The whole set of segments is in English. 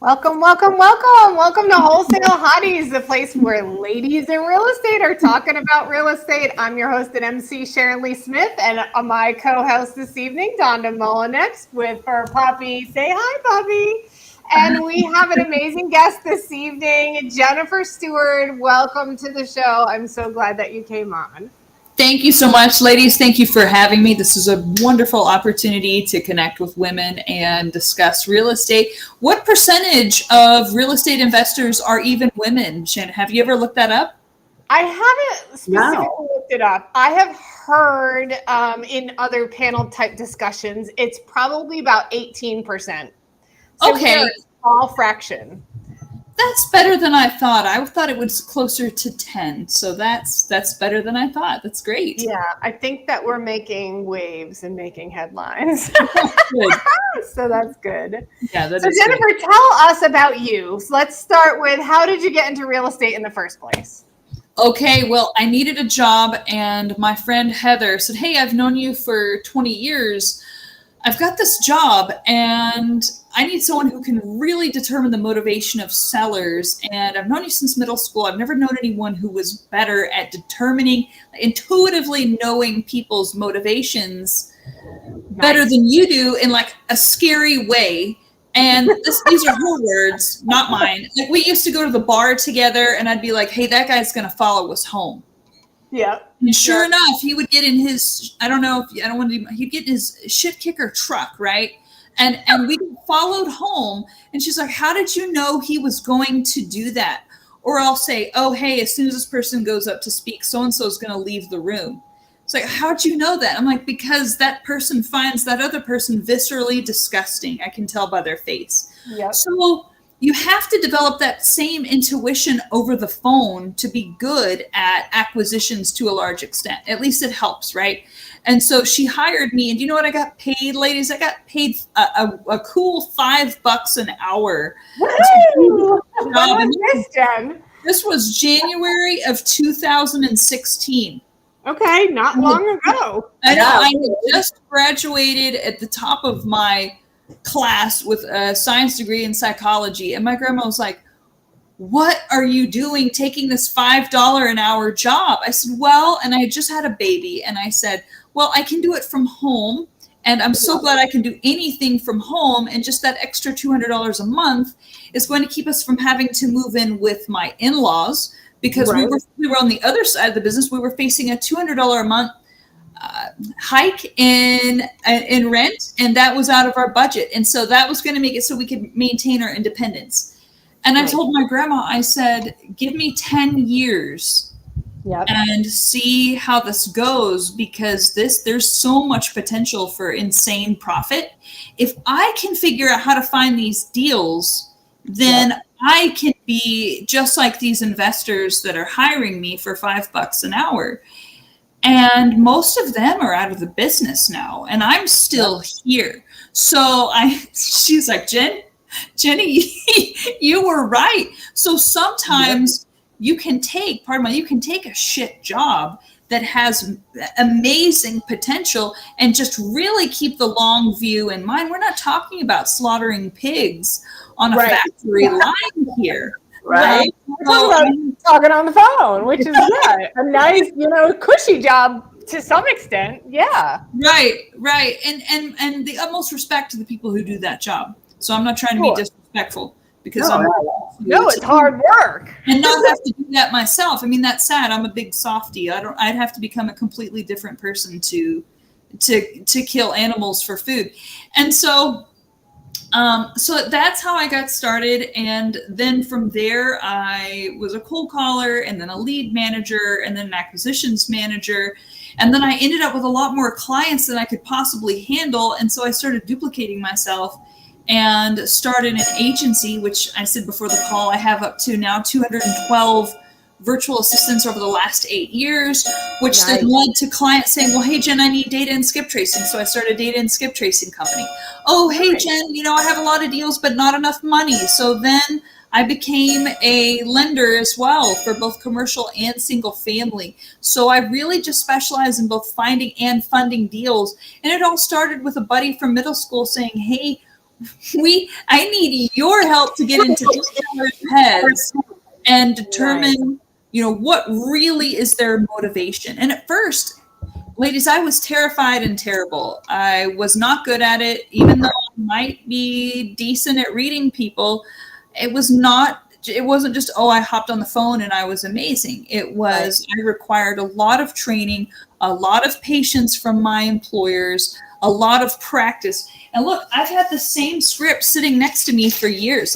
Welcome, welcome, welcome. Welcome to Wholesale Hotties, the place where ladies in real estate are talking about real estate. I'm your host and MC, Sharon Lee Smith, and my co-host this evening, Donda Molinex, with her puppy. Say hi, puppy. And we have an amazing guest this evening, Jennifer Steward. Welcome to the show. I'm so glad that you came on. Thank you so much, ladies. Thank you for having me. This is a wonderful opportunity to connect with women and discuss real estate. What percentage of real estate investors are even women? Shannon, have you ever looked that up? I haven't specifically looked it up. I have heard in other panel type discussions, it's probably about 18%. So Okay. a small fraction. That's better than I thought. I thought it was closer to 10. So that's better than I thought. That's great. Yeah, I think that we're making waves and making headlines. Good. So that's good. Yeah, that so is Jennifer, great. tell us about you. So let's start with, how did you get into real estate in the first place? Okay, well, I needed a job, and my friend Heather said, hey, I've known you for 20 years. I've got this job, and I need someone who can really determine the motivation of sellers. And I've known you since middle school. I've never known anyone who was better at determining, intuitively knowing people's motivations better than you do, in like a scary way. And these are her words, not mine. Like, we used to go to the bar together, and I'd be like, hey, that guy's going to follow us home. Yeah. And sure enough, he would get in his, he'd get in his shit kicker truck, right? And we followed home, and she's like, how did you know he was going to do that? Or I'll say, oh, hey, as soon as this person goes up to speak, so-and-so is going to leave the room. It's like, how'd you know that? I'm like, because that person finds that other person viscerally disgusting. I can tell by their face. Yep. So you have to develop that same intuition over the phone to be good at acquisitions to a large extent. At least it helps, right? And so she hired me, and you know what I got paid, ladies? I got paid a cool $5 an hour. Woo! When was this, Jen? This was January of 2016. Okay, not long ago. I know. I had just graduated at the top of my class with a science degree in psychology, and my grandma was like, what are you doing taking this $5 an hour job? I said, well, and I had just had a baby, and I said, well, I can do it from home, and I'm so glad I can do anything from home, and just that extra $200 a month is going to keep us from having to move in with my in-laws, because we were on the other side of the business. We were facing a $200 a month hike in rent, and that was out of our budget, and so that was going to make it so we could maintain our independence. And I told my grandma, I said, give me 10 years and see how this goes, because there's so much potential for insane profit. If I can figure out how to find these deals, then I can be just like these investors that are hiring me for $5 an hour. And most of them are out of the business now, and I'm still here. So she's like, Jenny, you were right. So sometimes you can take a shit job that has amazing potential and just really keep the long view in mind. We're not talking about slaughtering pigs on a factory line here. Right. We're talking about talking on the phone, which is a nice, cushy job to some extent. Yeah. Right. And the utmost respect to the people who do that job. So I'm not trying to be disrespectful, because it's hard work. And not have to do that myself. I mean, that's sad. I'm a big softie. I'd have to become a completely different person to kill animals for food. And so that's how I got started. And then from there, I was a cold caller, and then a lead manager, and then an acquisitions manager. And then I ended up with a lot more clients than I could possibly handle. And so I started duplicating myself and started an agency, which I said before the call, I have up to now 212 virtual assistants over the last 8 years, which then led to clients saying, well, hey, Jen, I need data and skip tracing. So I started a data and skip tracing company. Oh, hey, Jen, I have a lot of deals, but not enough money. So then I became a lender as well for both commercial and single family. So I really just specialize in both finding and funding deals. And it all started with a buddy from middle school saying, hey, I need your help to get into these sellers' heads and determine, what really is their motivation. And at first, ladies, I was terrified and terrible. I was not good at it, even though I might be decent at reading people. It wasn't just, I hopped on the phone and I was amazing. I required a lot of training, a lot of patience from my employers, a lot of practice. And look, I've had the same script sitting next to me for years.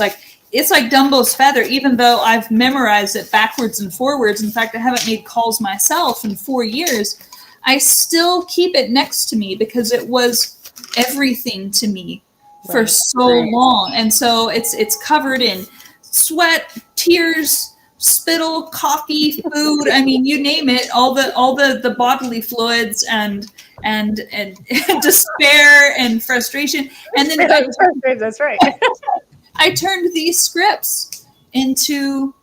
It's like Dumbo's feather, even though I've memorized it backwards and forwards. In fact, I haven't made calls myself in 4 years. I still keep it next to me because it was everything to me for so long. And so it's covered in sweat, tears, spittle, coffee, food. I mean, you name it, all the bodily fluids and despair and frustration. And then that's right. I turned these scripts into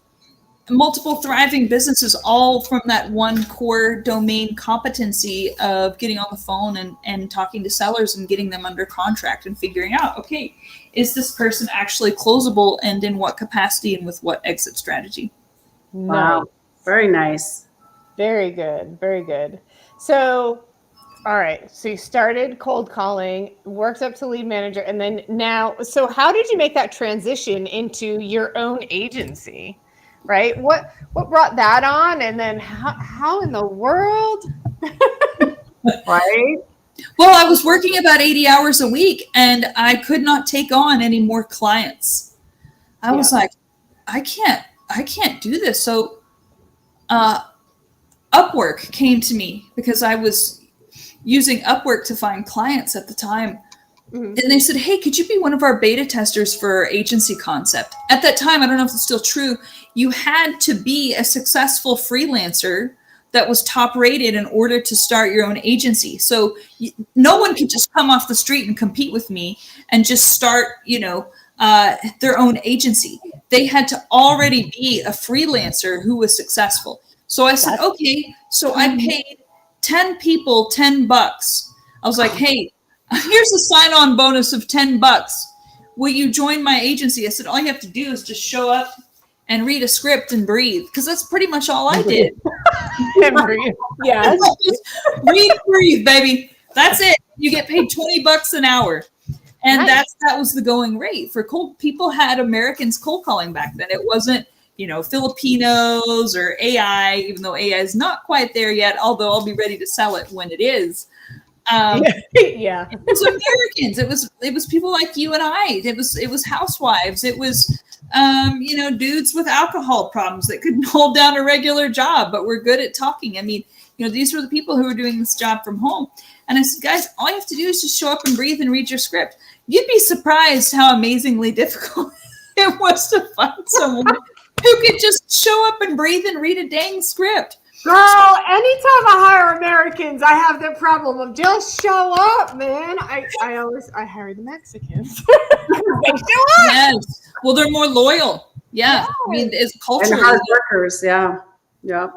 multiple thriving businesses, all from that one core domain competency of getting on the phone and talking to sellers and getting them under contract and figuring out, okay, is this person actually closable and in what capacity and with what exit strategy? Wow. Very nice. Very good. Very good. So, all right. So you started cold calling, worked up to lead manager, and then now, so how did you make that transition into your own agency? Right? What brought that on? And then how in the world? Right? Well, I was working about 80 hours a week and I could not take on any more clients. I was like, I can't do this. So Upwork came to me because I was using Upwork to find clients at the time. Mm-hmm. And they said, hey, could you be one of our beta testers for agency concept? At that time, I don't know if it's still true, you had to be a successful freelancer that was top rated in order to start your own agency. So no one could just come off the street and compete with me and just start, their own agency. They had to already be a freelancer who was successful. So I said, okay. So I paid 10 people $10. I was like, hey, here's a sign-on bonus of $10. Will you join my agency? I said, all you have to do is just show up and read a script and breathe, because that's pretty much all I did. And breathe. Yes. Read, breathe, baby. That's it. You get paid $20 an hour. And that was the going rate for cold. People had Americans cold calling back then. It wasn't, Filipinos or AI, even though AI is not quite there yet, although I'll be ready to sell it when it is. Yeah. It was Americans. It was people like you and I. It was housewives. It was dudes with alcohol problems that couldn't hold down a regular job, but were good at talking. I mean, these were the people who were doing this job from home. And I said, guys, all you have to do is just show up and breathe and read your script. You'd be surprised how amazingly difficult it was to find someone who could just show up and breathe and read a dang script. Girl, anytime I hire Americans, I have the problem of just show up, man. I hire the Mexicans. They show up. Yes. Well, they're more loyal. Yeah. I mean, it's culturally. And hard workers. Yeah. Yeah.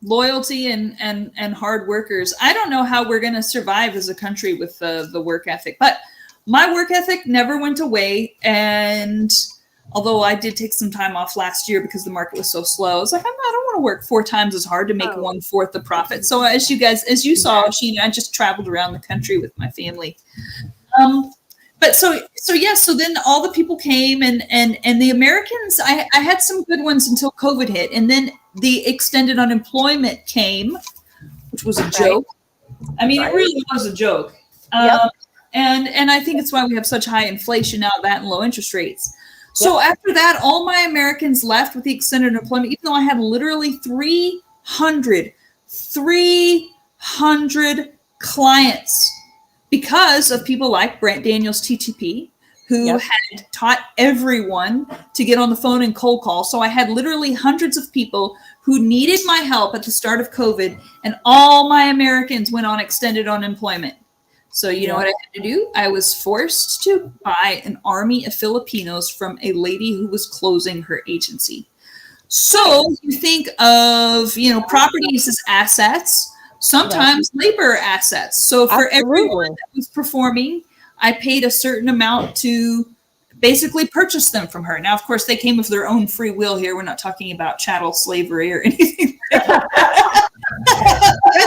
Loyalty and hard workers. I don't know how we're going to survive as a country with the work ethic, but my work ethic never went away. And although I did take some time off last year because the market was so slow, I was like, I don't want to work 4 times as hard to make 1/4 the profit. So as you saw, Sheena, I just traveled around the country with my family. But so then all the people came and the Americans, I had some good ones until COVID hit. And then the extended unemployment came, which was a joke. I mean, it really was a joke. And I think it's why we have such high inflation now, that and low interest rates. So after that, all my Americans left with the extended unemployment, even though I had literally 300 clients because of people like Brent Daniels, TTP, who had taught everyone to get on the phone and cold call. So I had literally hundreds of people who needed my help at the start of COVID, and all my Americans went on extended unemployment. So you know what I had to do? I was forced to buy an army of Filipinos from a lady who was closing her agency. So you think of, properties as assets, sometimes labor assets. So for everyone that was performing, I paid a certain amount to basically purchase them from her. Now, of course, they came of their own free will here. We're not talking about chattel slavery or anything. That's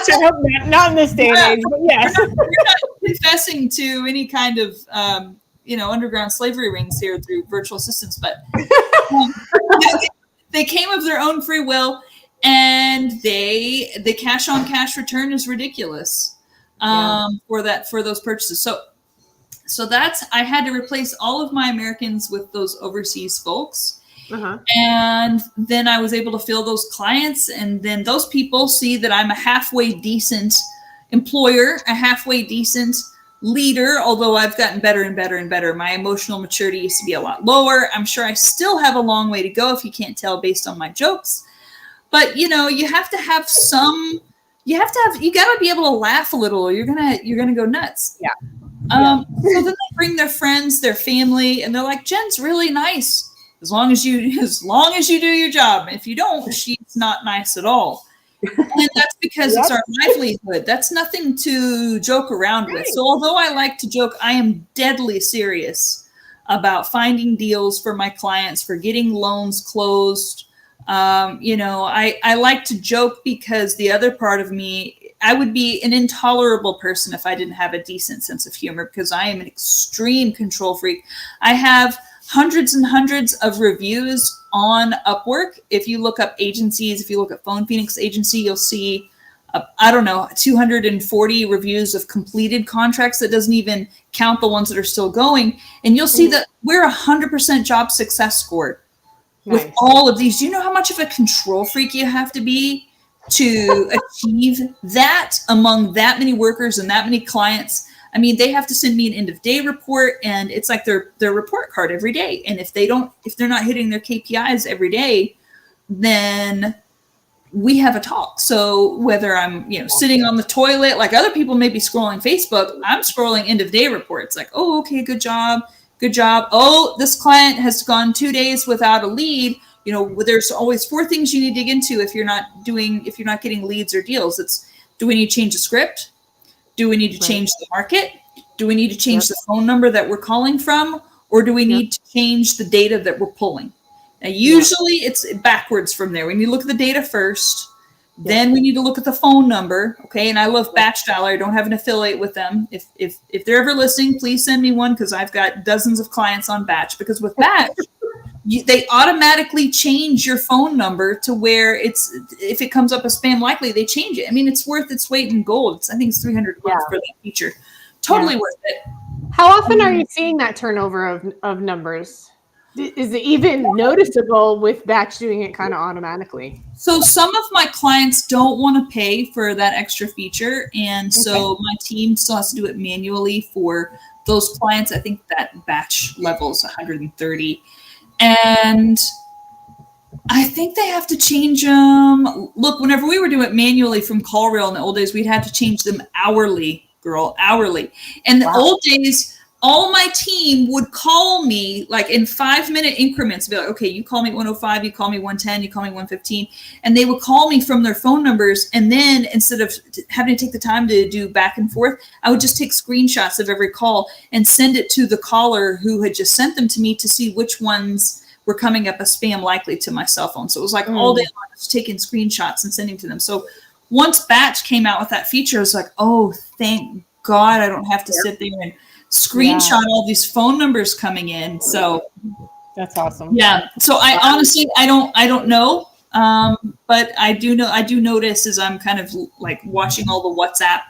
I hope not in this day and age, but yes. We're not confessing to any kind of underground slavery rings here through virtual assistants, but they came of their own free will, and the cash on cash return is ridiculous for those purchases. So I had to replace all of my Americans with those overseas folks. Uh-huh. And then I was able to fill those clients. And then those people see that I'm a halfway decent employer, a halfway decent leader, although I've gotten better and better and better. My emotional maturity used to be a lot lower. I'm sure I still have a long way to go if you can't tell based on my jokes. But, you have to have you got to be able to laugh a little or you're going to go nuts. Yeah. So then they bring their friends, their family, and they're like, Jen's really nice. As long as you do your job. If you don't, she's not nice at all. And that's because it's our livelihood. That's nothing to joke around with. So although I like to joke, I am deadly serious about finding deals for my clients, for getting loans closed. I like to joke because the other part of me, I would be an intolerable person if I didn't have a decent sense of humor because I am an extreme control freak. I have hundreds and hundreds of reviews on Upwork. If you look up agencies, if you look at Phone Phoenix Agency, you'll see, 240 reviews of completed contracts. That doesn't even count the ones that are still going. And you'll see that we're 100% job success scored with all of these. Do you know how much of a control freak you have to be to achieve that among that many workers and that many clients? I mean, they have to send me an end of day report, and it's like their report card every day. And if they're not hitting their KPIs every day, then we have a talk. So whether I'm, sitting on the toilet, like other people may be scrolling Facebook, I'm scrolling end of day reports. Like, oh, okay, good job. Oh, this client has gone 2 days without a lead. There's always 4 things you need to dig into if you're not getting leads or deals. It's, do we need to change the script? Do we need to change the market? Do we need to change the phone number that we're calling from? Or do we need to change the data that we're pulling? Now, usually it's backwards from there. We need to look at the data first. Then we need to look at the phone number. Okay. And I love Batch Dialer. I don't have an affiliate with them. If they're ever listening, please send me one because I've got dozens of clients on Batch. Because with Batch, they automatically change your phone number to where if it comes up as spam likely, they change it. I mean, it's worth its weight in gold. I think it's $300 for that feature. Totally worth it. How often are you seeing that turnover of numbers? Is it even noticeable with Batch doing it kind of automatically? So some of my clients don't want to pay for that extra feature. And so my team still has to do it manually for those clients. I think that Batch level is 130. And I think they have to change them. Look, whenever we were doing it manually from CallRail in the old days, we'd have to change them hourly, hourly. And the old days, all my team would call me like in 5-minute increments, be like, okay, you call me 105, you call me 110, you call me 115. And they would call me from their phone numbers. And then instead of having to take the time to do back and forth, I would just take screenshots of every call and send it to the caller who had just sent them to me to see which ones were coming up as spam likely to my cell phone. So it was like all day long, I was taking screenshots and sending to them. So once Batch came out with that feature, I was like, oh, thank God I don't have to sit there and screenshot all these phone numbers coming in. So that's awesome. Yeah. So I honestly, I don't know. But I do notice as I'm kind of like watching all the WhatsApp,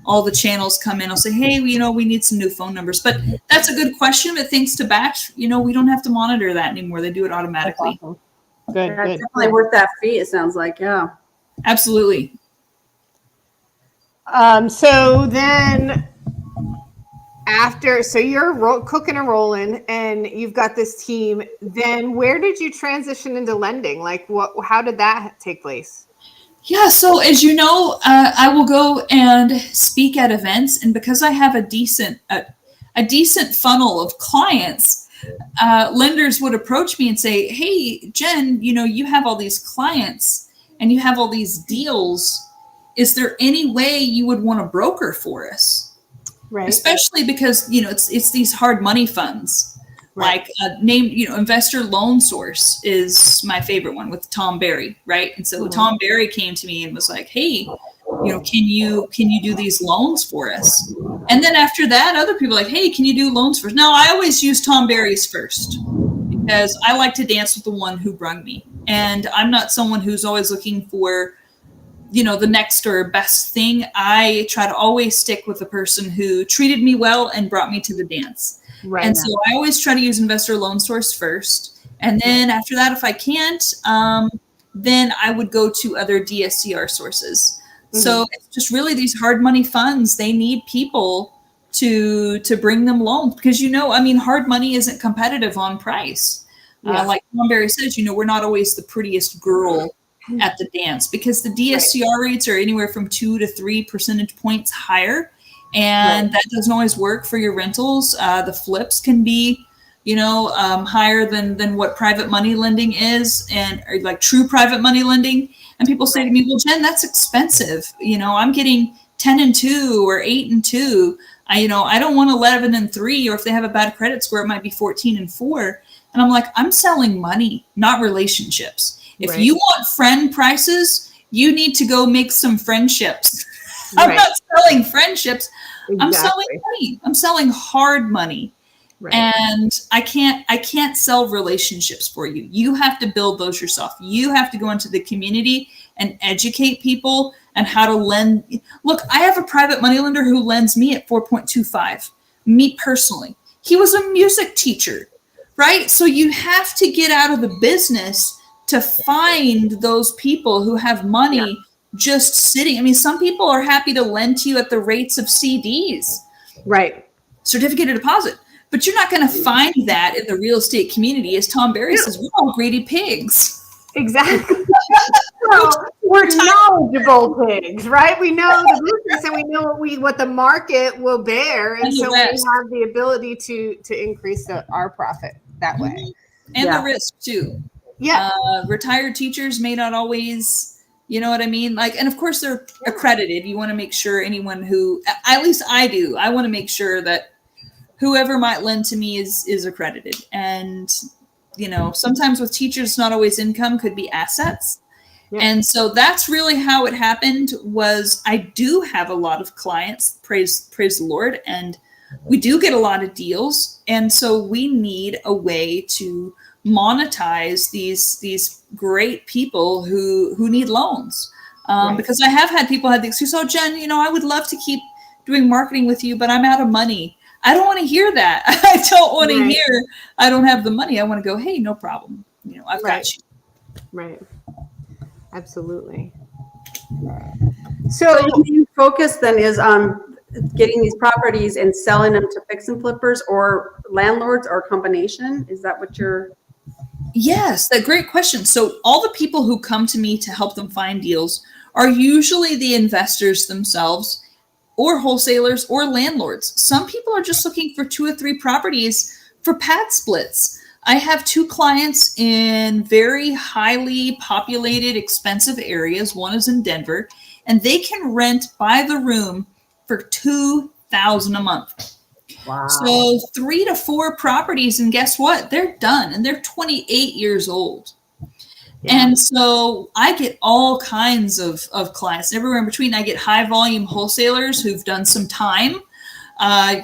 all the channels come in, I'll say, hey, we need some new phone numbers. But that's a good question. But thanks to Batch, we don't have to monitor that anymore. They do it automatically. Awesome. Good. Definitely worth that fee. It sounds like, Absolutely. So then so you're cooking and rolling and you've got this team, then where did you transition into lending? Like how did that take place? Yeah. So as you know, I will go and speak at events, and because I have a decent funnel of clients, lenders would approach me and say, hey, Jen, you have all these clients and you have all these deals. Is there any way you would want to broker for us? Right. especially because, it's these hard money funds. Right. Like Investor Loan Source is my favorite one with Tom Berry, right? And so Tom Berry came to me and was like, "Hey, can you do these loans for us?" And then after that, other people are like, "Hey, can you do loans for us?" Now, I always use Tom Berry's first because I like to dance with the one who brung me, and I'm not someone who's always looking for the next or best thing. I try to always stick with the person who treated me well and brought me to the dance. Right. And so I always try to use Investor Loan Source first. And then after that, if I can't, then I would go to other DSCR sources. So it's just really these hard money funds. They need people to bring them loans because, hard money isn't competitive on price. Like Tom Berry says, we're not always the prettiest girl at the dance because the DSCR rates are anywhere from 2 to 3 percentage points higher. And that doesn't always work for your rentals. The flips can be, higher than what private money lending is, or like true private money lending. And people say to me, "Well, Jen, that's expensive. I'm getting 10 and 2 or 8 and 2. I don't want 11 and 3, or if they have a bad credit score, it might be 14 and 4." And I'm like, I'm selling money, not relationships. If you want friend prices, you need to go make some friendships. I'm not selling friendships. Exactly. I'm selling money. I'm selling hard money. Right. And I can't sell relationships for you. You have to build those yourself. You have to go into the community and educate people and how to lend. Look, I have a private money lender who lends me at 4.25, me personally. He was a music teacher, right? So you have to get out of the business to find those people who have money just sitting. Some people are happy to lend to you at the rates of CDs. Right. Certificate of deposit. But you're not going to find that in the real estate community. As Tom Berry says, we're all greedy pigs. Exactly. Well, we're knowledgeable pigs, right? We know the business and we know what the market will bear. And so we have the ability to increase our profit that way. And the risk too. Yeah. Retired teachers may not always, you know what I mean? And of course they're accredited. You want to make sure anyone who, at least I do, I want to make sure that whoever might lend to me is accredited. And, sometimes with teachers, not always income, could be assets. Yeah. And so that's really how it happened. Was I do have a lot of clients, praise the Lord, and we do get a lot of deals. And so we need a way to monetize these great people who need loans. Because I have had people have the excuse, "Oh, Jen, I would love to keep doing marketing with you, but I'm out of money." I don't want to hear that. I don't want to hear I don't have the money. I want to go, "Hey, no problem. I've got you." Right. Absolutely. So your main focus then is on getting these properties and selling them to fix and flippers or landlords or combination? Is that what you're... Yes, that great question. So all the people who come to me to help them find deals are usually the investors themselves or wholesalers or landlords. Some people are just looking for 2 or 3 properties for pad splits. I have 2 clients in very highly populated, expensive areas. One is in Denver, and they can rent by the room for $2,000 a month. Wow. So 3 to 4 properties, and guess what? They're done, and they're 28 years old. Yeah. And so I get all kinds of clients everywhere in between. I get high volume wholesalers who've done some time,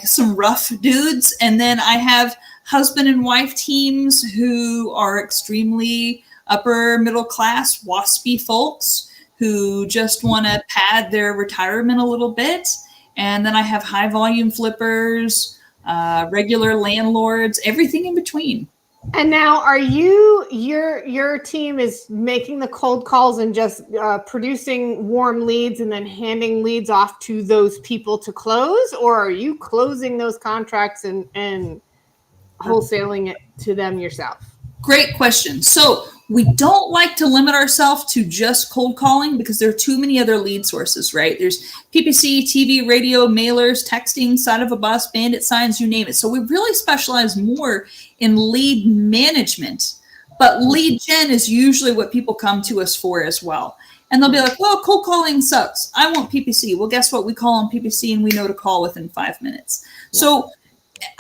some rough dudes. And then I have husband and wife teams who are extremely upper middle class, waspy folks who just want to pad their retirement a little bit. And then I have high volume flippers, regular landlords, everything in between. And now are your team is making the cold calls and just producing warm leads and then handing leads off to those people to close? Or are you closing those contracts and wholesaling it to them yourself? Great question. So we don't like to limit ourselves to just cold calling because there are too many other lead sources, right? There's PPC, TV, radio, mailers, texting, side of a bus, bandit signs, you name it. So we really specialize more in lead management, but lead gen is usually what people come to us for as well. And they'll be like, well, cold calling sucks. I want PPC. Well, guess what? We call on PPC and we know to call within 5 minutes. Yeah. So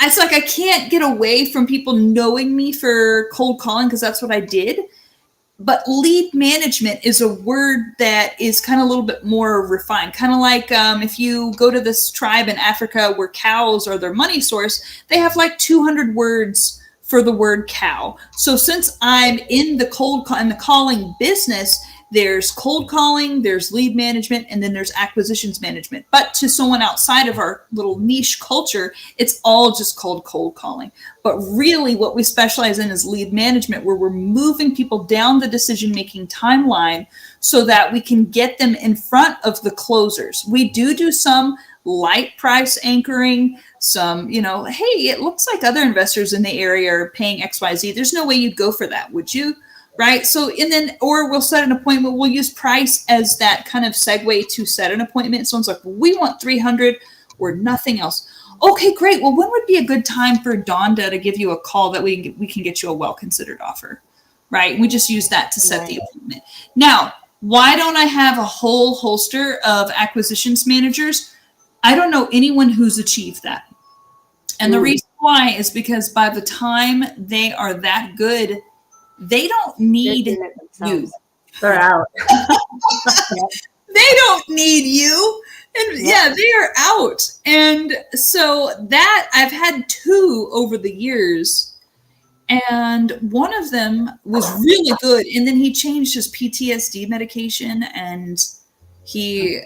it's like I can't get away from people knowing me for cold calling because that's what I did. But lead management is a word that is kind of a little bit more refined. Kind of like if you go to this tribe in Africa where cows are their money source, they have like 200 words for the word cow. So since I'm in the calling business, there's cold calling, there's lead management, and then there's acquisitions management. But to someone outside of our little niche culture, it's all just called cold calling. But really what we specialize in is lead management, where we're moving people down the decision-making timeline so that we can get them in front of the closers. We do some light price anchoring, some, hey, it looks like other investors in the area are paying XYZ. There's no way you'd go for that, would you? Right. So, or we'll set an appointment. We'll use price as that kind of segue to set an appointment. Someone's like, well, we want 300 or nothing else. Okay, great. Well, when would be a good time for Donda to give you a call that we can get you a well-considered offer? Right. We just use that to set the appointment. Now, why don't I have a whole holster of acquisitions managers? I don't know anyone who's achieved that. And the reason why is because by the time they are that good, they don't need you. They're out. They don't need you. And they are out. And so that I've had 2 over the years. And one of them was really good. And then he changed his PTSD medication and he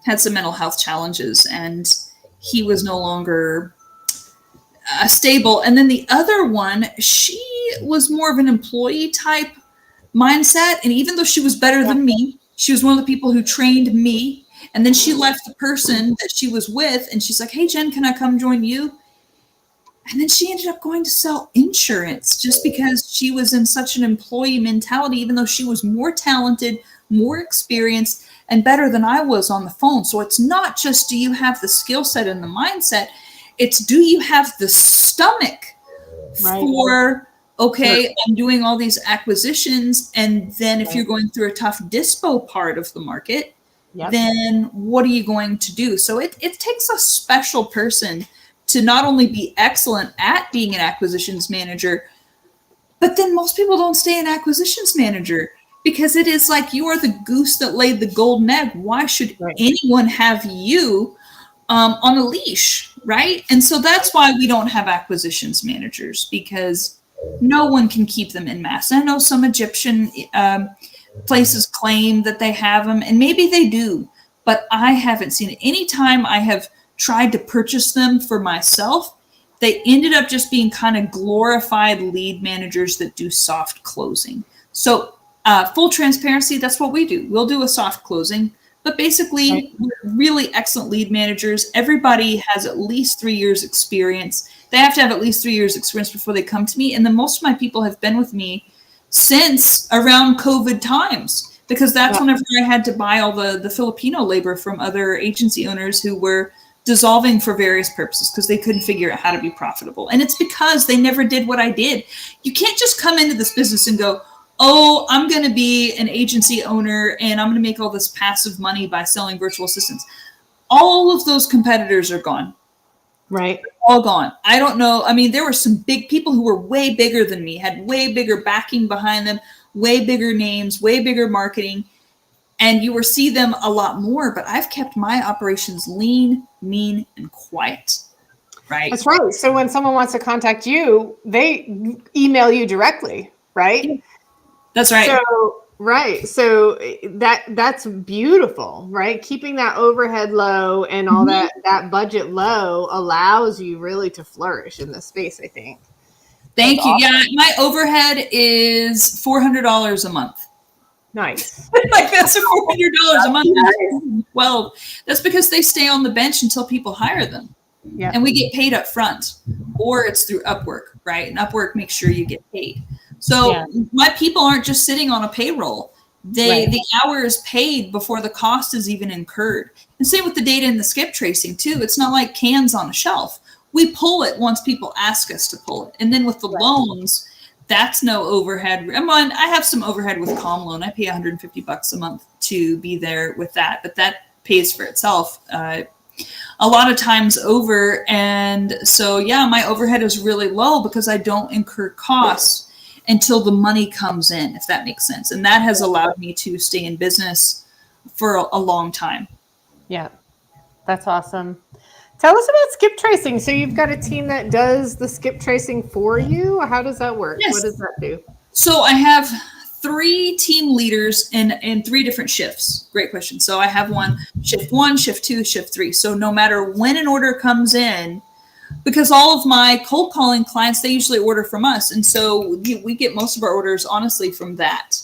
had some mental health challenges and he was no longer stable. And then the other one, she was more of an employee type mindset. And even though she was better than me, she was one of the people who trained me. And then she left the person that she was with and she's like, hey, Jen, can I come join you? And then she ended up going to sell insurance just because she was in such an employee mentality, even though she was more talented, more experienced, and better than I was on the phone. So it's not just do you have the skill set and the mindset, it's do you have the stomach for, okay, I'm doing all these acquisitions. And then if you're going through a tough dispo part of the market, then what are you going to do? So it takes a special person to not only be excellent at being an acquisitions manager, but then most people don't stay an acquisitions manager because it is like you are the goose that laid the golden egg. Why should anyone have you on a leash, right? And so that's why we don't have acquisitions managers, because no one can keep them in mass. I know some Egyptian places claim that they have them, and maybe they do, but I haven't seen it. Anytime I have tried to purchase them for myself, they ended up just being kind of glorified lead managers that do soft closing. So full transparency, that's what we do. We'll do a soft closing. But basically, we're really excellent lead managers. Everybody has at least 3 years experience. They have to have at least 3 years experience before they come to me. And then most of my people have been with me since around COVID times, because that's whenever I had to buy all the Filipino labor from other agency owners who were dissolving for various purposes because they couldn't figure out how to be profitable. And it's because they never did what I did. You can't just come into this business and go, oh, I'm going to be an agency owner and I'm going to make all this passive money by selling virtual assistants. All of those competitors are gone. Right. All gone. I don't know. I mean, there were some big people who were way bigger than me, had way bigger backing behind them, way bigger names, way bigger marketing. And you will see them a lot more, but I've kept my operations lean, mean, and quiet. Right. That's right. So when someone wants to contact you, they email you directly, right? That's right. So that's beautiful, right? Keeping that overhead low and all that budget low allows you really to flourish in this space, I think. Thank you. Awesome. Yeah, my overhead is $400 a month. Nice. Like that's $400 a month. Nice. Well, that's because they stay on the bench until people hire them. Yeah. And we get paid up front, or it's through Upwork, right? And Upwork makes sure you get paid. So my people aren't just sitting on a payroll. The hour is paid before the cost is even incurred. And same with the data and the skip tracing too. It's not like cans on a shelf. We pull it once people ask us to pull it. And then with the loans, that's no overhead. I have some overhead with Calm Loan. I pay $150 a month to be there with that, but that pays for itself a lot of times over. And so, yeah, my overhead is really low because I don't incur costs until the money comes in, if that makes sense. And that has allowed me to stay in business for a long time. Yeah, that's awesome. Tell us about skip tracing. So you've got a team that does the skip tracing for you. How does that work? Yes. What does that do? So I have 3 team leaders in 3 different shifts. Great question. So I have shift 1, shift 2, shift 3. So no matter when an order comes in, because all of my cold calling clients, they usually order from us. And so we get most of our orders honestly from that.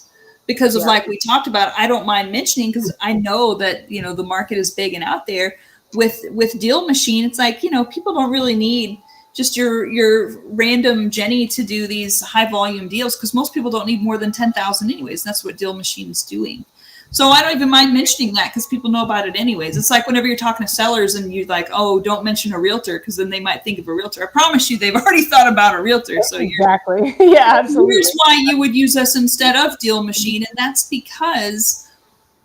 Because of like we talked about, I don't mind mentioning, because I know that, you know, the market is big and out there. With Deal Machine, it's like, you know, people don't really need just your random Jenny to do these high volume deals, because most people don't need more than 10,000 anyways. That's what Deal Machine is doing. So I don't even mind mentioning that because people know about it anyways. It's like whenever you're talking to sellers and you're like, oh, don't mention a realtor, because then they might think of a realtor. I promise you, they've already thought about a realtor. So exactly. Yeah, absolutely. Here's why you would use us instead of Deal Machine. And that's because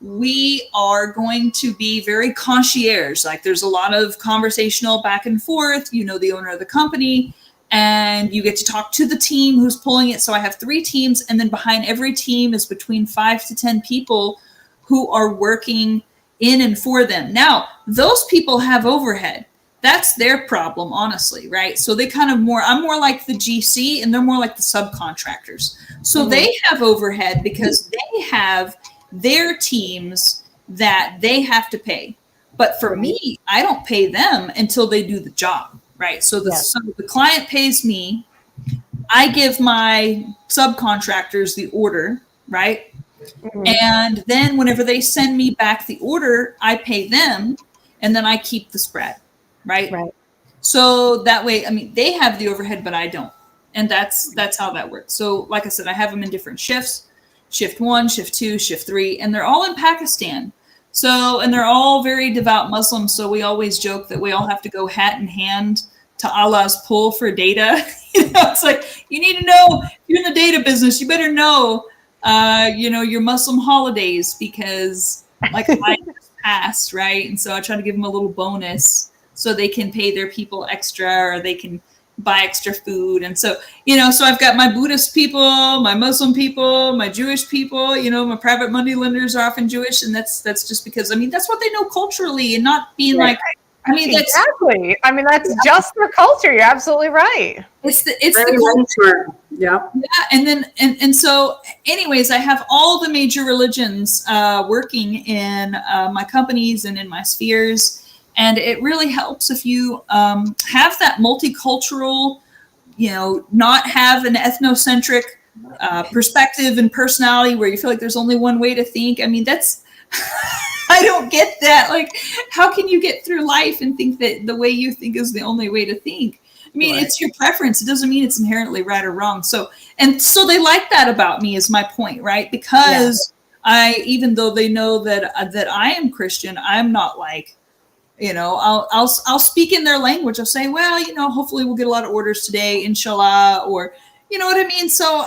we are going to be very concierge. Like there's a lot of conversational back and forth, you know, the owner of the company, and you get to talk to the team who's pulling it. So I have 3 teams, and then behind every team is between 5 to 10 people who are working in and for them. Now, those people have overhead. That's their problem, honestly, right? So they kind of I'm more like the GC, and they're more like the subcontractors. So they have overhead because they have their teams that they have to pay. But for me, I don't pay them until they do the job, right? So the client pays me. I give my subcontractors the order, right? And then whenever they send me back the order, I pay them, and then I keep the spread, right? So that way, I mean, they have the overhead, but I don't. And that's how that works. So like I said, I have them in different shifts, shift 1, shift 2, shift 3, and they're all in Pakistan. So, and they're all very devout Muslims. So we always joke that we all have to go hat in hand to Allah's pull for data. You know, it's like, you need to know, if you're in the data business, you better know, you know, your Muslim holidays, because like mine just passed, right? And so I try to give them a little bonus so they can pay their people extra, or they can buy extra food. And so, you know, so I've got my Buddhist people, my Muslim people, my Jewish people, you know, my private money lenders are often Jewish. And that's just because, I mean, that's what they know culturally, and not being like, I mean, that's exactly. I mean, that's just their culture. You're absolutely right. It's the culture. Yeah. And then, and so anyways, I have all the major religions working in my companies and in my spheres. And it really helps if you have that multicultural, you know, not have an ethnocentric perspective and personality where you feel like there's only one way to think. I mean, that's, I don't get that. Like, how can you get through life and think that the way you think is the only way to think? I mean, it's your preference. It doesn't mean it's inherently right or wrong. So, and so they like that about me, is my point, right? Because even though they know that I am Christian, I'm not like, you know, I'll speak in their language. I'll say, well, you know, hopefully we'll get a lot of orders today, inshallah, or, you know what I mean? So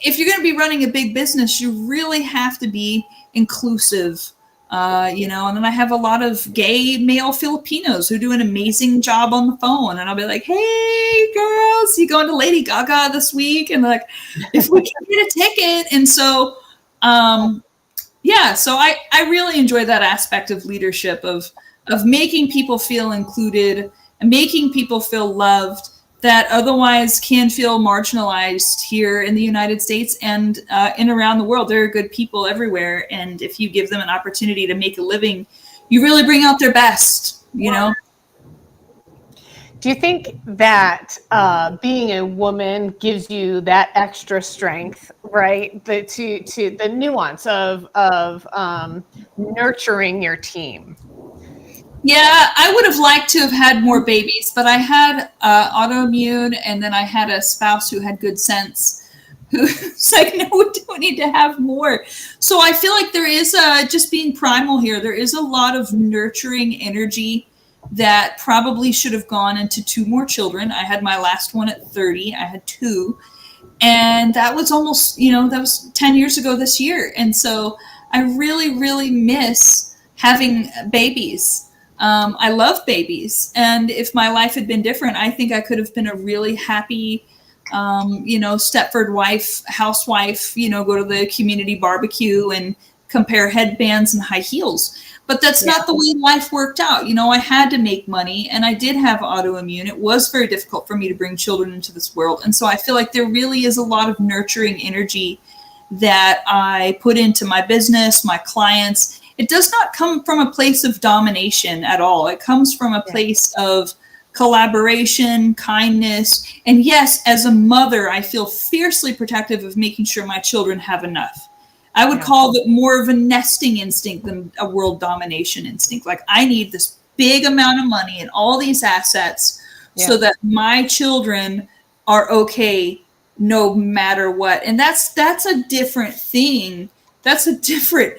if you're going to be running a big business, you really have to be inclusive, you know. And then I have a lot of gay male Filipinos who do an amazing job on the phone. And I'll be like, hey, girls, you going to Lady Gaga this week? And like, if we can get a ticket. And so, so I really enjoy that aspect of leadership, of making people feel included and making people feel loved that otherwise can feel marginalized here in the United States and in around the world. There are good people everywhere. And if you give them an opportunity to make a living, you really bring out their best, you know? Do you think that being a woman gives you that extra strength, right? To the nuance of nurturing your team? Yeah, I would have liked to have had more babies, but I had autoimmune, and then I had a spouse who had good sense, who's like, no, we don't need to have more. So I feel like there is just being primal here. There is a lot of nurturing energy that probably should have gone into 2 more children. I had my last one at 30. I had 2. And that was almost, you know, that was 10 years ago this year. And so I really, really miss having babies. I love babies. And if my life had been different, I think I could have been a really happy, Stepford wife, housewife, go to the community barbecue and compare headbands and high heels. But that's not the way life worked out. I had to make money, and I did have autoimmune. It was very difficult for me to bring children into this world. And so I feel like there really is a lot of nurturing energy that I put into my business, my clients. It does not come from a place of domination at all. It comes from a place of collaboration, kindness. And yes, as a mother, I feel fiercely protective of making sure my children have enough. I would call it more of a nesting instinct than a world domination instinct. Like, I need this big amount of money and all these assets so that my children are okay no matter what. And that's a different thing. That's a different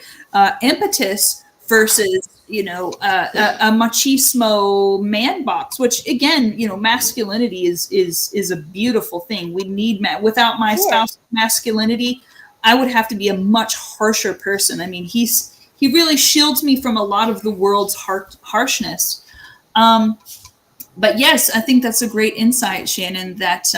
impetus versus, a machismo man box, which again, masculinity is a beautiful thing. We need without my spouse's masculinity, I would have to be a much harsher person. I mean, he really shields me from a lot of the world's harshness. But yes, I think that's a great insight, Shannon, that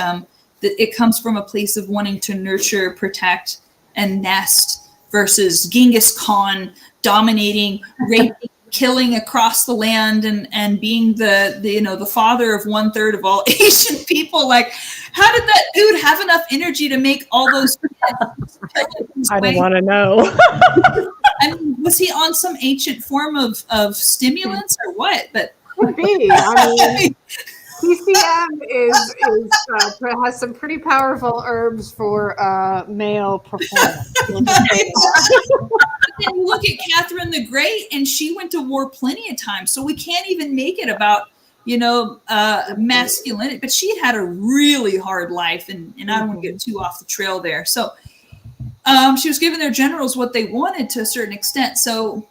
it comes from a place of wanting to nurture, protect, and nest versus Genghis Khan dominating, raping, killing across the land and being the father of 1/3 of all Asian people. Like, how did that dude have enough energy to make all those kids? I don't want to know. I mean, was he on some ancient form of stimulants or what? But could be. I mean, PCM has some pretty powerful herbs for male performance. And you look at Catherine the Great, and she went to war plenty of times. So we can't even make it about, masculinity. But she had a really hard life, and I don't want to get too off the trail there. So she was giving their generals what they wanted to a certain extent. So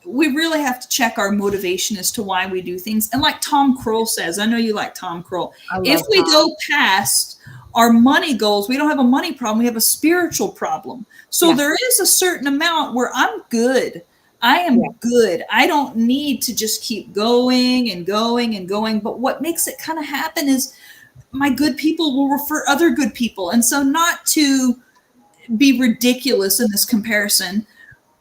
we really have to check our motivation as to why we do things. And like Tom Kroll says, I know you like Tom Kroll, if we go past our money goals, we don't have a money problem, we have a spiritual problem. So there is a certain amount where I'm good. I am good. I don't need to just keep going and going and going. But what makes it kind of happen is my good people will refer other good people. And so, not to be ridiculous in this comparison,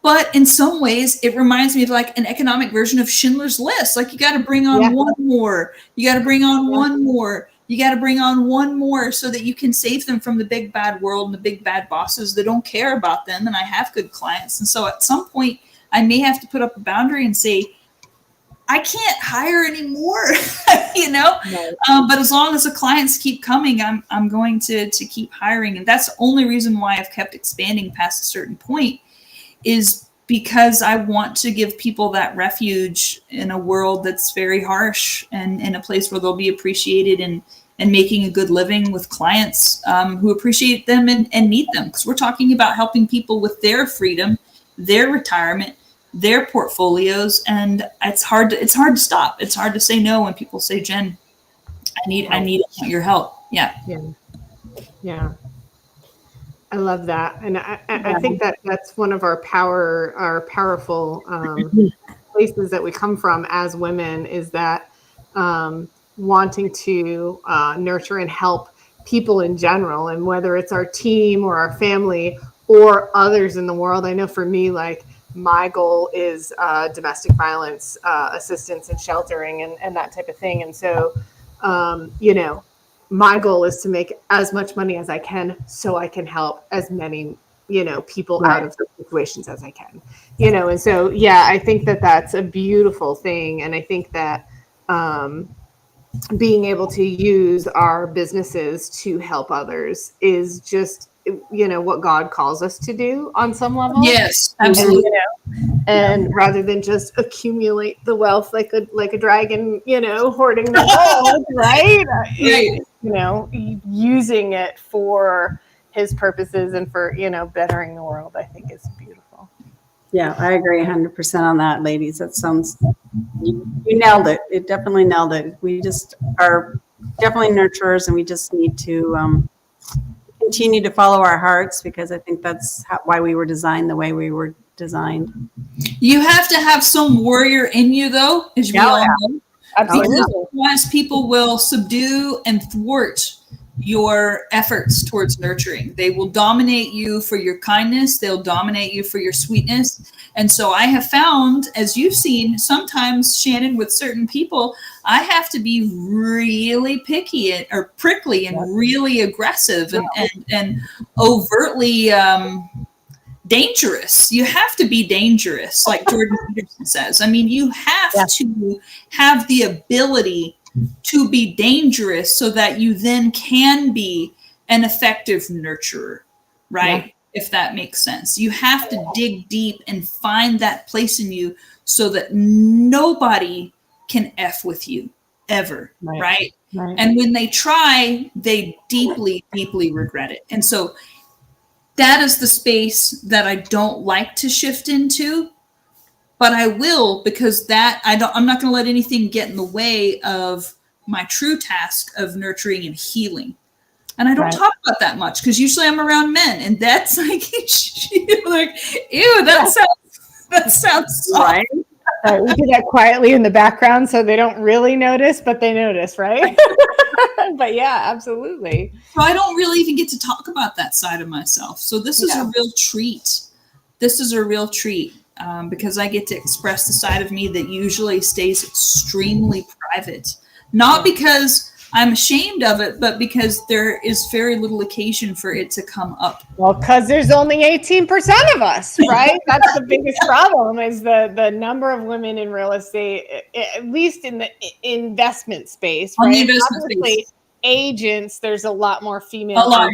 but in some ways, it reminds me of like an economic version of Schindler's List. Like, you got to bring on one more. You got to bring on one more. You got to bring on one more so that you can save them from the big bad world and the big bad bosses that don't care about them. And I have good clients. And so at some point, I may have to put up a boundary and say, I can't hire anymore, but as long as the clients keep coming, I'm going to keep hiring. And that's the only reason why I've kept expanding past a certain point, is because I want to give people that refuge in a world that's very harsh, and in a place where they'll be appreciated and making a good living with clients who appreciate them and need them. Because we're talking about helping people with their freedom, their retirement, their portfolios. And it's hard to stop. It's hard to say no when people say, Jen, I need your help. Yeah. I love that. And I think that's one of our powerful places that we come from as women, is that wanting to nurture and help people in general. And whether it's our team or our family or others in the world. I know for me, like, my goal is domestic violence assistance and sheltering and that type of thing. And so, my goal is to make as much money as I can so I can help as many, people out of those situations as I can, and so, I think that that's a beautiful thing. And I think that being able to use our businesses to help others is just, what God calls us to do on some level. Yes, absolutely. And rather than just accumulate the wealth like a dragon, hoarding the gold, right? Using it for his purposes and for, bettering the world, I think is beautiful. Yeah, I agree 100% on that, ladies. That sounds, you nailed it. It definitely nailed it. We just are definitely nurturers, and we just need to continue to follow our hearts, because I think that's why we were designed the way we were designed. You have to have some warrior in you, though, as we all know. Absolutely. Because otherwise people will subdue and thwart your efforts towards nurturing. They will dominate you for your kindness. They'll dominate you for your sweetness. And so I have found, as you've seen, sometimes, Shannon, with certain people, I have to be really picky or prickly and really aggressive and overtly dangerous. You have to be dangerous, like Jordan Peterson says. I mean, you have to have the ability to be dangerous so that you then can be an effective nurturer, right? Yeah. If that makes sense. You have to dig deep and find that place in you so that nobody can F with you ever, right? And when they try, they deeply, deeply regret it. And so that is the space that I don't like to shift into. But I will, because I'm not going to let anything get in the way of my true task of nurturing and healing. And I don't talk about that much because usually I'm around men, and that's like, like, ew, that sounds right. We do that quietly in the background so they don't really notice, but they notice, right? But yeah, absolutely. So I don't really even get to talk about that side of myself. So this is a real treat. This is a real treat. Because I get to express the side of me that usually stays extremely private. Not because I'm ashamed of it, but because there is very little occasion for it to come up. Well, because there's only 18% of us, right? That's the biggest problem, is the number of women in real estate, at least in the investment space, right? On the investment space. Agents, there's a lot more female than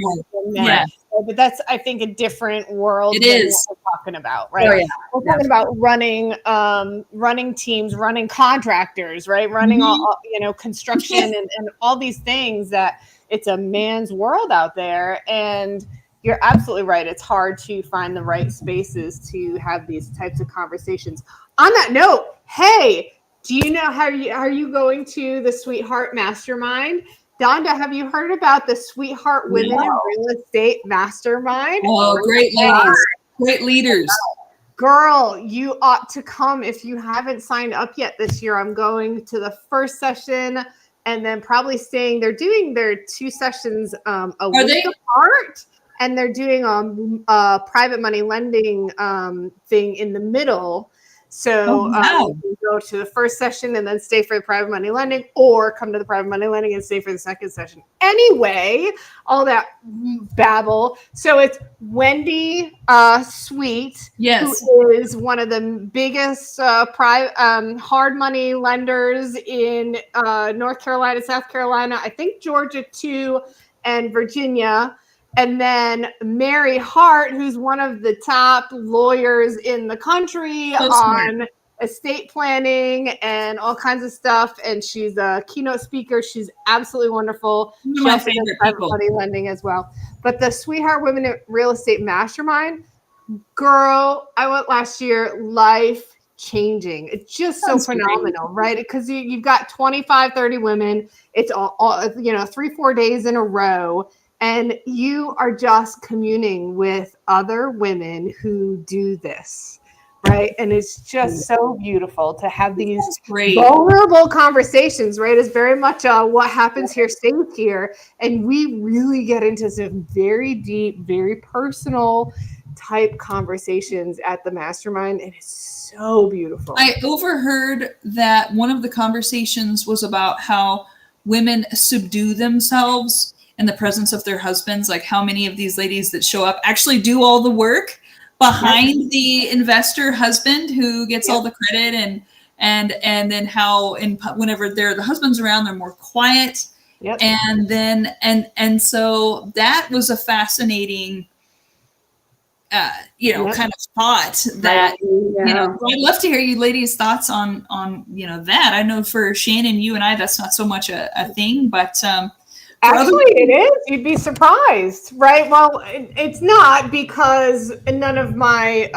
men. Yeah. But that's, I think, a different world than what we're talking about, right? Oh, yeah. We're talking about running teams, running contractors, right? Running all construction and all these things, that it's a man's world out there. And you're absolutely right. It's hard to find the right spaces to have these types of conversations. On that note, hey, do you know are you going to the Sweetheart Mastermind? Donda, have you heard about the Sweetheart Women in Real Estate Mastermind? Oh, great ladies. Great leaders. Girl, you ought to come if you haven't signed up yet this year. I'm going to the first session and then probably staying. They're doing their 2 sessions a week apart, and they're doing a private money lending thing in the middle. So you can go to the first session and then stay for the private money lending, or come to the private money lending and stay for the second session. Anyway, all that babble. So it's Wendy Sweet, who is one of the biggest hard money lenders in North Carolina, South Carolina, I think Georgia too, and Virginia. And then Mary Hart, who's one of the top lawyers in the country on estate planning and all kinds of stuff. And she's a keynote speaker. She's absolutely wonderful. She also does private money lending as well. But the Sweetheart Women in Real Estate Mastermind, girl, I went last year, life changing. It's just so phenomenal, right? Because you've got 25, 30 women. It's all 3-4 days in a row. And you are just communing with other women who do this, right? And it's just so beautiful to have these vulnerable conversations, right? It's very much what happens here stays here. And we really get into some very deep, very personal type conversations at the mastermind. And it's so beautiful. I overheard that one of the conversations was about how women subdue themselves in the presence of their husbands, like how many of these ladies that show up actually do all the work behind the investor husband who gets all the credit, and then how whenever the husband's around, they're more quiet. And then and so that was a fascinating kind of thought that I'd love to hear you ladies' thoughts on that. I know for Shannon, you and I, that's not so much a thing, but actually, it is. You'd be surprised, right? Well, it's not, because none of my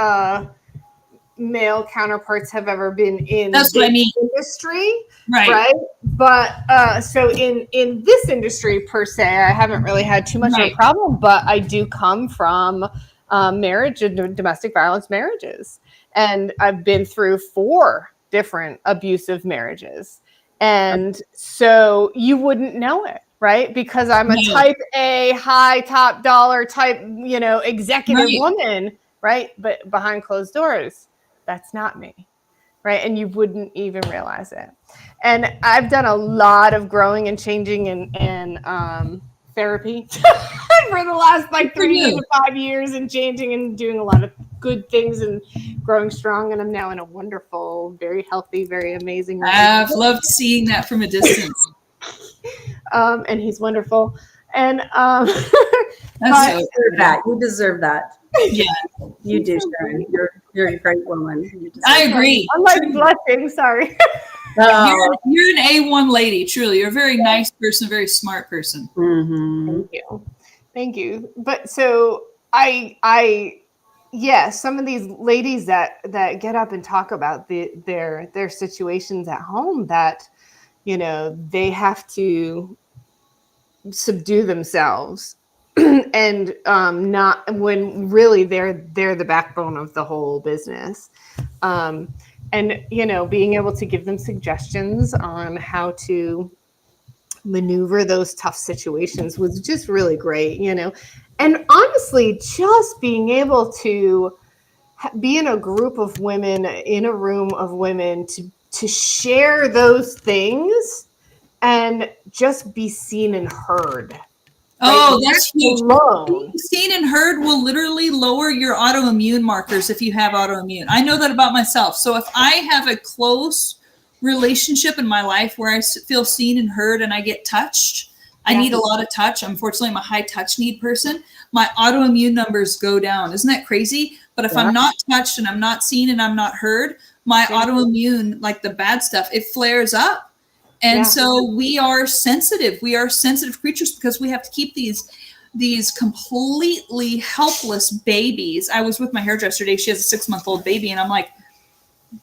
male counterparts have ever been in That's what I mean. industry, Right. But so in this industry per se, I haven't really had too much of a problem. But I do come from marriage and domestic violence marriages, and I've been through 4 different abusive marriages, and so you wouldn't know it. Right? Because I'm a type A, high top dollar type, executive woman, right? But behind closed doors, that's not me, right? And you wouldn't even realize it. And I've done a lot of growing and changing and therapy for the last 3 to 5 years, and changing and doing a lot of good things and growing strong. And I'm now in a wonderful, very healthy, very amazing relationship. I've loved seeing that from a distance. And he's wonderful. And you deserve that. Yeah, you do, Sharon. You're a great woman. I agree. I'm blushing. Sorry. You're an A1 lady. Truly, you're a very nice person, a very smart person. Mm-hmm. Thank you. But so some of these ladies that get up and talk about their situations at home, that they have to subdue themselves and not, when really they're the backbone of the whole business. And being able to give them suggestions on how to maneuver those tough situations was just really great, and honestly, just being able to be in a group of women, in a room of women, to share those things and just be seen and heard. Oh, that's huge. Being seen and heard will literally lower your autoimmune markers if you have autoimmune. I know that about myself. So if I have a close relationship in my life where I feel seen and heard and I get touched, I need a lot of touch. Unfortunately, I'm a high touch need person. My autoimmune numbers go down. Isn't that crazy? But if I'm not touched and I'm not seen and I'm not heard, my autoimmune, like the bad stuff, it flares up. And so we are sensitive. We are sensitive creatures because we have to keep these completely helpless babies. I was with my hairdresser today. She has a 6-month-old baby. And I'm like,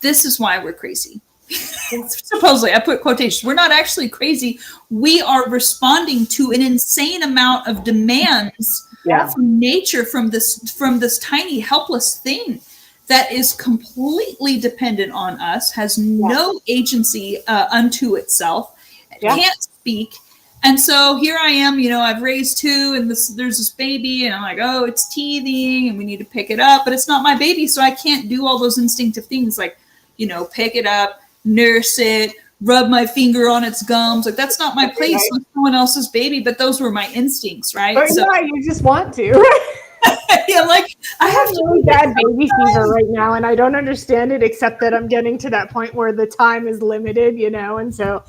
this is why we're crazy. Supposedly, I put quotations. We're not actually crazy. We are responding to an insane amount of demands from nature, from this tiny helpless thing that is completely dependent on us, has no agency unto itself, can't speak. And so here I am, I've raised 2 and there's this baby and I'm like, oh, it's teething and we need to pick it up, but it's not my baby. So I can't do all those instinctive things like, pick it up, nurse it, rub my finger on its gums. Like that's not my place with someone else's baby, but those were my instincts, right? But you just want to. Yeah, like I have really bad baby fever right now, and I don't understand it, except that I'm getting to that point where the time is limited, and so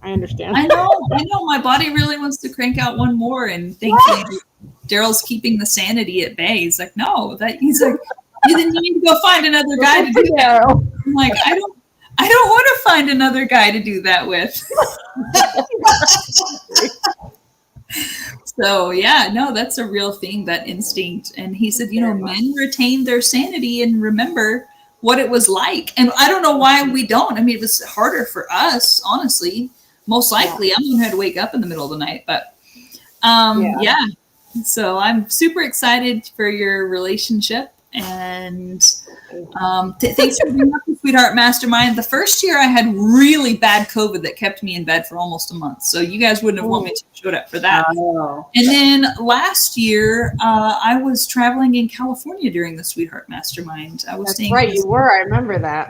I understand. I know. My body really wants to crank out one more, and thankfully Daryl's keeping the sanity at bay. He's like, no, he's like, you need to go find another guy to do that. I'm like, I don't want to find another guy to do that with. So that's a real thing, that instinct. And he said, men retain their sanity and remember what it was like. And I don't know why we don't. I mean, it was harder for us, honestly. Most likely, I'm the one who had to wake up in the middle of the night. But so I'm super excited for your relationship. And thanks for being up with Sweetheart Mastermind. The first year I had really bad COVID that kept me in bed for almost a month. So you guys wouldn't have wanted me to show up for that. And then last year I was traveling in California during the Sweetheart Mastermind. I was staying you were. I remember that.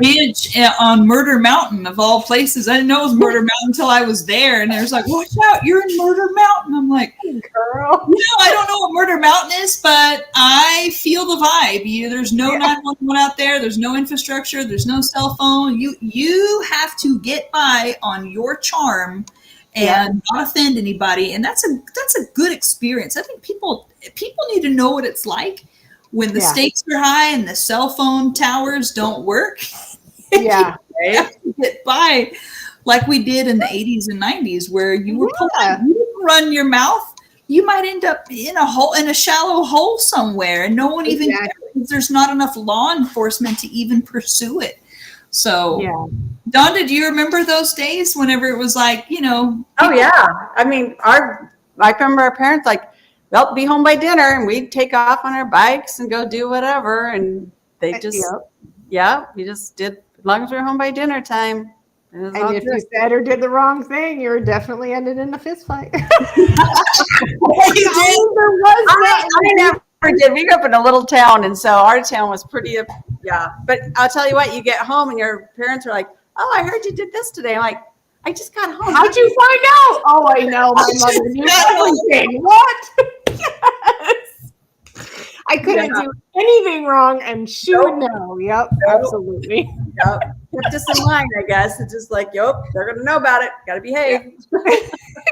On Murder Mountain of all places. I didn't know it was Murder Mountain until I was there. And there's like, watch out, you're in Murder Mountain. I'm like, girl. I don't know what Murder Mountain is, but I feel the vibe. There's no 911 out there. There's no infrastructure. There's no cell phone. You have to get by on your charm and not offend anybody. And that's a good experience. I think people need to know what it's like when the stakes are high and the cell phone towers don't work. You have to get by like we did in the 80s and 90s, where you were polite. You didn't run your mouth. you might end up in a shallow hole somewhere, and no one even cares. There's not enough law enforcement to even pursue it. So, Donda, do you remember those days whenever it was like, Oh yeah. I mean, I remember our parents like, well, be home by dinner, and we'd take off on our bikes and go do whatever, and they just, we just did as long as we were home by dinner time. And if you said or did the wrong thing, you were definitely ended in a fist fight. I never did. We grew up in a little town, and so our town was pretty, But I'll tell you what, you get home and your parents are like, "Oh, I heard you did this today." I'm like, "I just got home." How'd you find out? Oh, I know. My mother knew everything. What? Yes. I couldn't do anything wrong, and she would know. Yep, absolutely. Yep. Kept us in line, I guess. It's just like, they're going to know about it. Got to behave.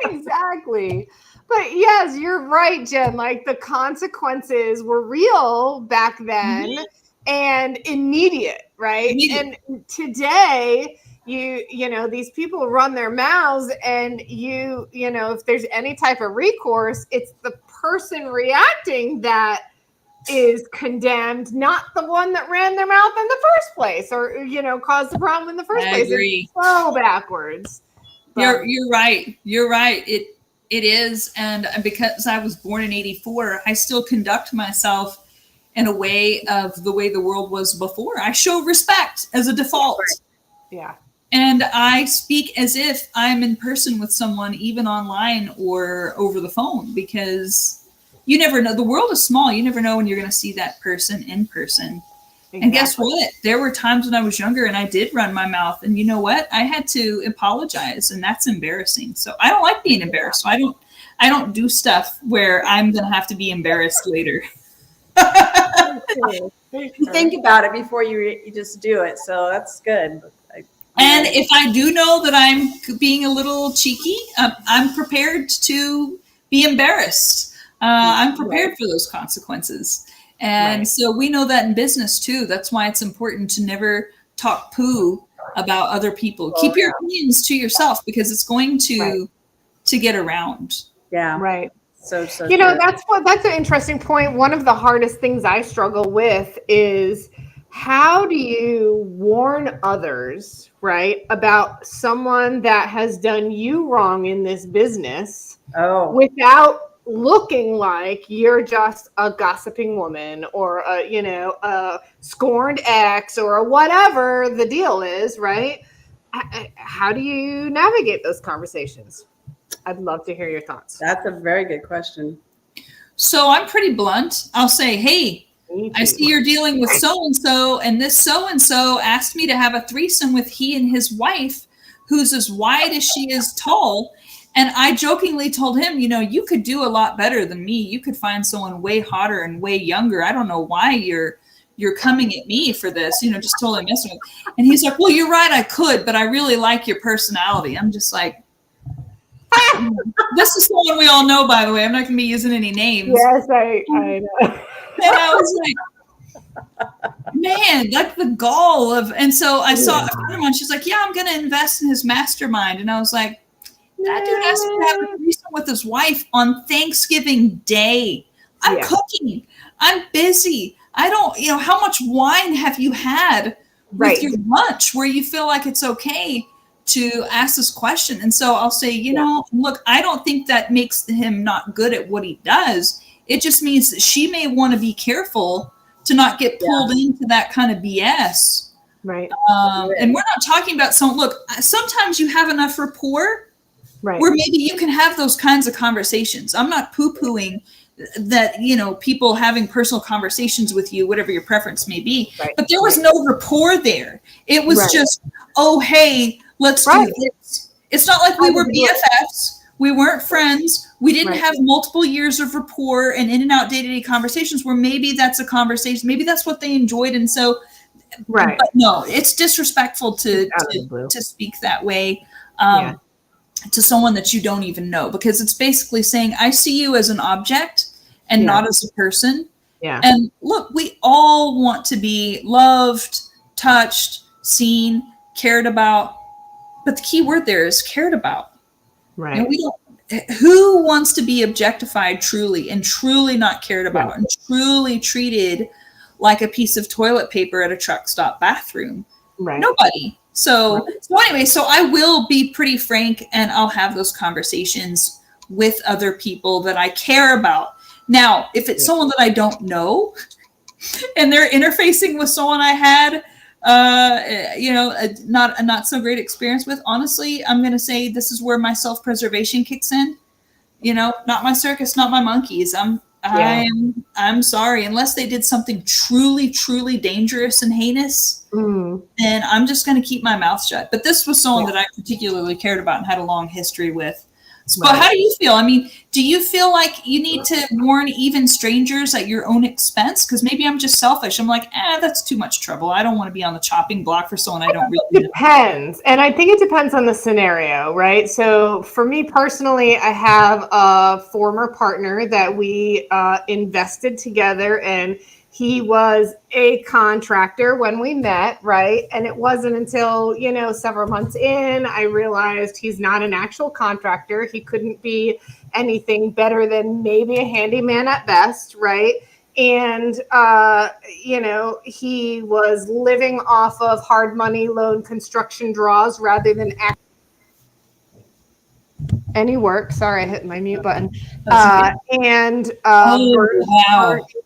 Exactly. But yes, you're right, Jen. Like the consequences were real back then and immediate, right? And today, you know, these people run their mouths, and you know, if there's any type of recourse, it's the person reacting that is condemned, not the one that ran their mouth in the first place, or caused the problem in the first place. Agree. It's so backwards. You're right. You're right. It is, and because I was born in '84, I still conduct myself in a way of the way the world was before. I show respect as a default. Yeah. And I speak as if I'm in person with someone, even online or over the phone, because you never know. The world is small. You never know when you're going to see that person in person. Exactly. And guess what? There were times when I was younger and I did run my mouth. And you know what? I had to apologize, and that's embarrassing. So I don't like being embarrassed. So I don't do stuff where I'm going to have to be embarrassed later. You think about it before you just do it. So that's good. And if I do know that I'm being a little cheeky, I'm prepared to be embarrassed. I'm prepared for those consequences. And so we know that in business too. That's why it's important to never talk poo about other people. Keep your opinions to yourself, because it's going to get around. Yeah. Right. So that's an interesting point. One of the hardest things I struggle with is, how do you warn others, right, about someone that has done you wrong in this business without looking like you're just a gossiping woman or a scorned ex or whatever the deal is, right? How do you navigate those conversations? I'd love to hear your thoughts. That's a very good question. So I'm pretty blunt. I'll say, hey, I see you're dealing with so-and-so, and this so-and-so asked me to have a threesome with he and his wife, who's as wide as she is tall. And I jokingly told him, you could do a lot better than me. You could find someone way hotter and way younger. I don't know why you're coming at me for this, just totally messing with. And he's like, well, you're right, I could, but I really like your personality. I'm just like, this is someone we all know, by the way. I'm not going to be using any names. Yes, I know. And I was like, man, that's the gall of. And so I saw a friend of mine. She's like, yeah, I'm going to invest in his mastermind. And I was like, that dude asked me to have a threesome with his wife on Thanksgiving Day. I'm cooking. I'm busy. I don't, how much wine have you had with your lunch where you feel like it's okay to ask this question? And so I'll say, look, I don't think that makes him not good at what he does. It just means that she may want to be careful to not get pulled into that kind of BS. Right. And we're not talking about sometimes you have enough rapport where maybe you can have those kinds of conversations. I'm not poo-pooing that, people having personal conversations with you, whatever your preference may be, but there was no rapport there. It was just, oh, hey, let's do this. It's not like we were BFFs. We weren't friends. We didn't have multiple years of rapport and in and out day-to-day conversations where maybe that's a conversation. Maybe that's what they enjoyed. And so, but no, it's disrespectful to speak that way to someone that you don't even know, because it's basically saying, I see you as an object and not as a person. Yeah. And look, we all want to be loved, touched, seen, cared about. But the key word there is cared about. Right. And who wants to be objectified truly and truly not cared about and truly treated like a piece of toilet paper at a truck stop bathroom? Right. Nobody. So anyway, so I will be pretty frank, and I'll have those conversations with other people that I care about. Now, if it's someone that I don't know and they're interfacing with someone I had, not so great experience with, honestly, I'm going to say this is where my self-preservation kicks in. Not my circus, not my monkeys. I'm sorry. Unless they did something truly, truly dangerous and heinous, then I'm just going to keep my mouth shut. But this was someone that I particularly cared about and had a long history with. But how do you feel? I mean, do you feel like you need to warn even strangers at your own expense? Because maybe I'm just selfish. I'm like, that's too much trouble. I don't want to be on the chopping block for someone I don't really know. It depends. And I think it depends on the scenario, right? So for me personally, I have a former partner that we invested together, and he was a contractor when we met, right? And it wasn't until, several months in, I realized he's not an actual contractor. He couldn't be anything better than maybe a handyman at best, right? And, he was living off of hard money loan construction draws rather than any work. Sorry, I hit my mute button.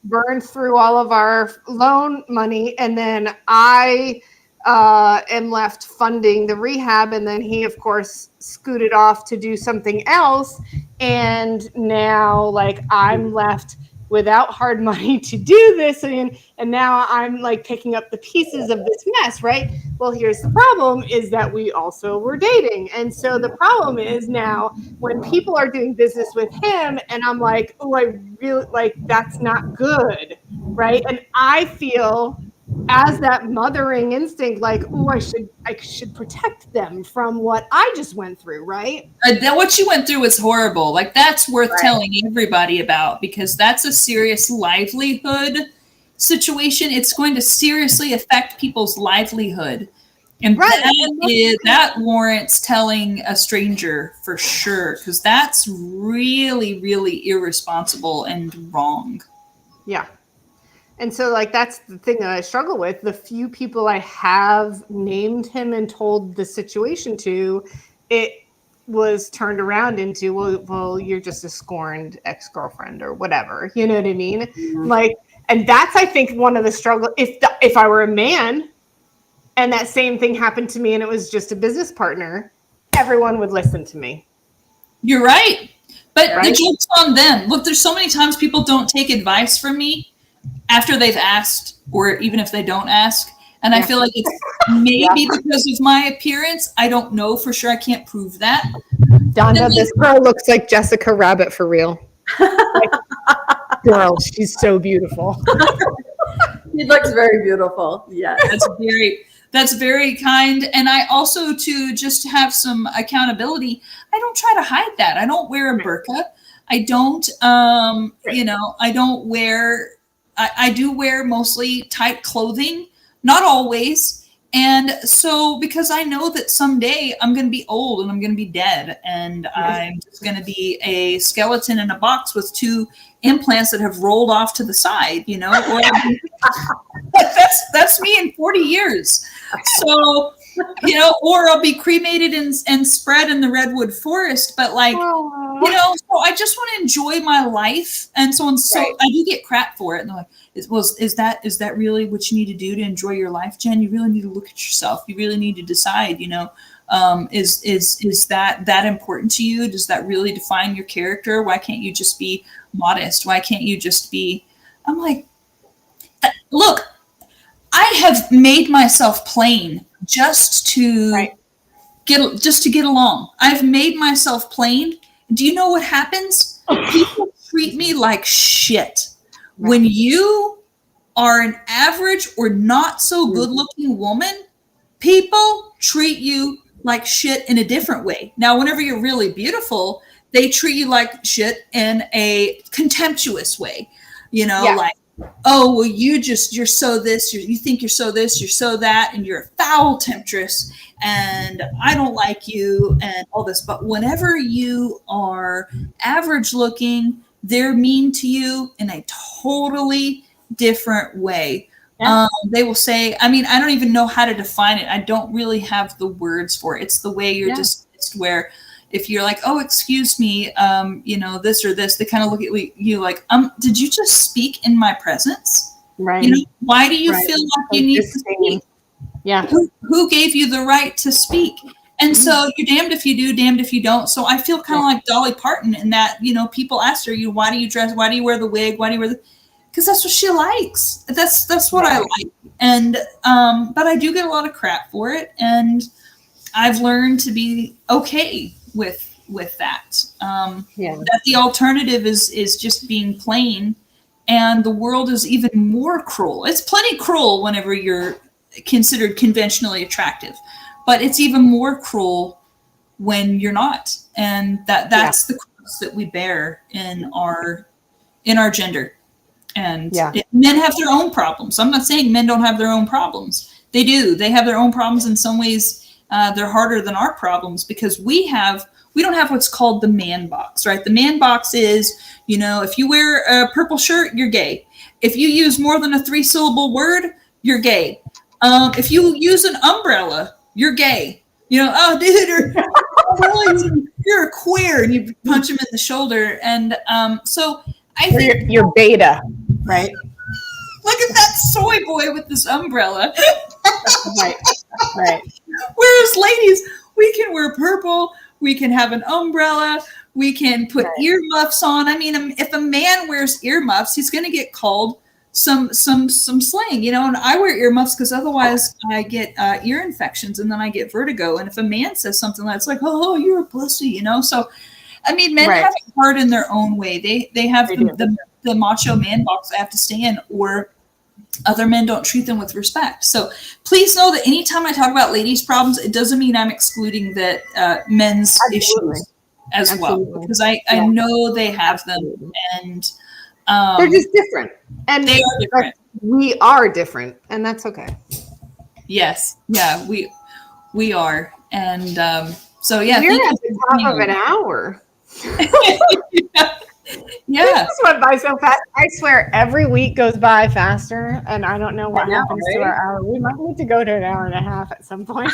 Burned through all of our loan money. And then I am left funding the rehab. And then he, of course, scooted off to do something else. And now, I'm left without hard money to do this. And now I'm picking up the pieces of this mess, right? Well, here's the problem is that we also were dating. And so the problem is now when people are doing business with him and I'm like, oh, I really that's not good, right? And I feel as that mothering instinct, oh, I should protect them from what I just went through, right? What you went through was horrible. That's worth telling everybody about, because that's a serious livelihood situation. It's going to seriously affect people's livelihood. And that warrants telling a stranger for sure, because that's really, really irresponsible and wrong. Yeah. And so that's the thing that I struggle with. The few people I have named him and told the situation to, it was turned around into, well, you're just a scorned ex-girlfriend or whatever. You know what I mean? Mm-hmm. And that's, I think, one of the struggle. If I were a man and that same thing happened to me and it was just a business partner, everyone would listen to me. You're right. But the joke's on them. Look, there's so many times people don't take advice from me after they've asked, or even if they don't ask. And I feel like it's maybe because of my appearance. I don't know for sure. I can't prove that. Donna, this girl looks like Jessica Rabbit for real. Girl, she's so beautiful. She looks very beautiful. Yeah. That's very kind. And I also, to just have some accountability, I don't try to hide that. I don't wear a burqa. I don't, I don't wear, I do wear mostly tight clothing, not always. And so, because I know that someday I'm going to be old and I'm going to be dead, and I'm just going to be a skeleton in a box with 2 implants that have rolled off to the side, or that's me in 40 years. So, or I'll be cremated and spread in the redwood forest. But so I just want to enjoy my life. And so I do get crap for it. And they're like, is that really what you need to do to enjoy your life, Jen? You really need to look at yourself. You really need to decide, is that important to you? Does that really define your character? Why can't you just be modest? Why can't you just be, I'm like, look, I have made myself plain just to get along. I've made myself plain. Do you know what happens? People treat me like shit. When you are an average or not so good looking woman, people treat you like shit in a different way. Now, whenever you're really beautiful, they treat you like shit in a contemptuous way. oh, well, you're so this, you think you're so this, you're so that, and you're a foul temptress, and I don't like you, and all this. But whenever you are average looking, they're mean to you in a totally different way. Yeah. They will say, I mean, I don't even know how to define it. I don't really have the words for it. It's the way you're dismissed, where if you're like, oh, excuse me, this or this, they kind of look at you like, did you just speak in my presence? Right. You know, why do you feel like you need to speak? Yeah. Who gave you the right to speak? And so you're damned if you do, damned if you don't. So I feel kind of like Dolly Parton in that, people asked her, why do you dress? Why do you wear the wig? Why do you wear because that's what she likes. That's what I like. And, but I do get a lot of crap for it. And I've learned to be okay with that. That the alternative is just being plain, and the world is even more cruel. It's plenty cruel whenever you're considered conventionally attractive, but it's even more cruel when you're not. And that's the cross that we bear in our gender. And men have their own problems. I'm not saying men don't have their own problems. They do. They have their own problems. In some ways, they're harder than our problems, because we don't have what's called the man box, right? The man box is, if you wear a purple shirt, you're gay. If you use more than a 3-syllable word, you're gay. If you use an umbrella, you're gay. Oh, dude, you're a queer, and you punch him in the shoulder. And so I think you're beta, right? Look at that soy boy with this umbrella. Right. Whereas ladies, we can wear purple, we can have an umbrella, we can put earmuffs on. I mean, if a man wears earmuffs, he's going to get called some slang, and I wear earmuffs because otherwise I get ear infections, and then I get vertigo. And if a man says something that's like, oh, you're a pussy, so I mean, men have it hard in their own way. They have the macho man box they have to stay in, or other men don't treat them with respect. So please know that anytime I talk about ladies' problems, it doesn't mean I'm excluding that men's issues as well, because I know they have them, and they're just different, and they are different. We are different, and that's okay. Yes, yeah, we are, and so we're at the top of an hour. Yeah. This just went by so fast. I swear every week goes by faster, and I don't know what happens to our hour. We might need to go to an hour and a half at some point.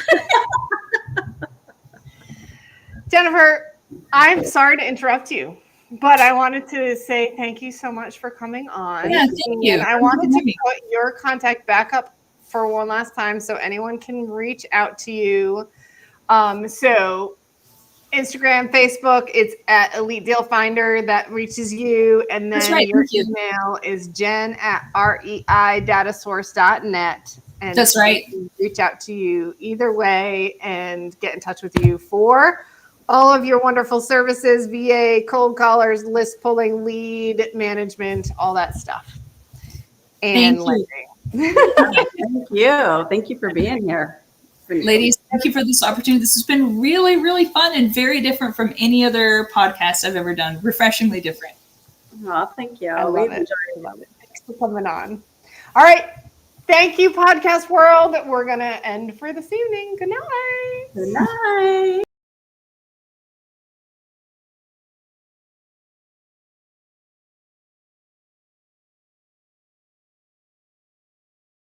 Jennifer, I'm sorry to interrupt you, but I wanted to say thank you so much for coming on. Yeah, thank you. And I wanted to put your contact back up for one last time so anyone can reach out to you. So Instagram, Facebook, it's at Elite Deal Finder that reaches you. And then your email is jen@reiDataSource.net. And that's right. Reach out to you either way and get in touch with you for all of your wonderful services, VA, cold callers, list pulling, lead management, all that stuff. And Thank you. Thank you for being here. Ladies, thank you for this opportunity. This has been really, really fun and very different from any other podcast I've ever done. Refreshingly different. Oh, thank you. I love it. Thanks for coming on. All right. Thank you, podcast world. We're going to end for this evening. Good night. Good night.